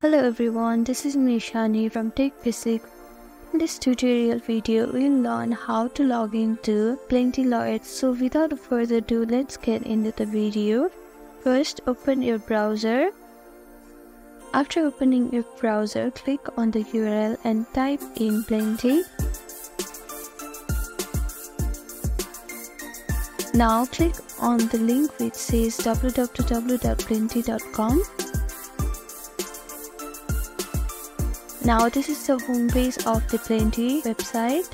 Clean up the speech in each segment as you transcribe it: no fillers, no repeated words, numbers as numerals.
Hello everyone, this is Nishani from Tech Basic. In this tutorial video, we'll learn how to log into Plenti Lawyer. So without further ado, let's get into the video. First, open your browser. After opening your browser, click on the URL and type in Plenti. Now click on the link which says www.plenti.com. Now this is the home page of the Plenti website.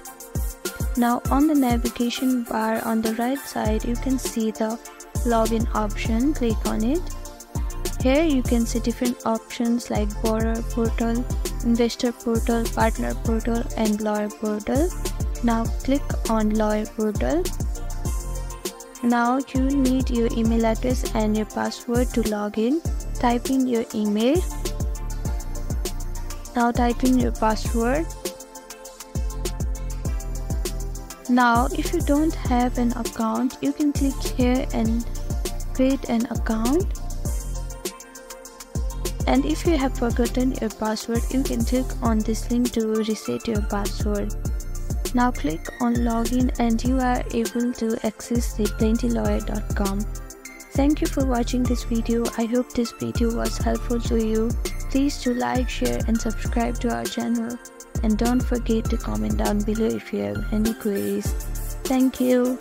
Now on the navigation bar on the right side, you can see the login option. Click on it. Here you can see different options like borrower portal, investor portal, partner portal and lawyer portal. Now click on lawyer portal. Now you need your email address and your password to log in. Type in your email. Now type in your password. Now if you don't have an account, you can click here and create an account. And if you have forgotten your password, you can click on this link to reset your password. Now click on login and you are able to access the plentilawyer.com. Thank you for watching this video. I hope this video was helpful to you. Please do like, share and subscribe to our channel. And don't forget to comment down below if you have any queries. Thank you.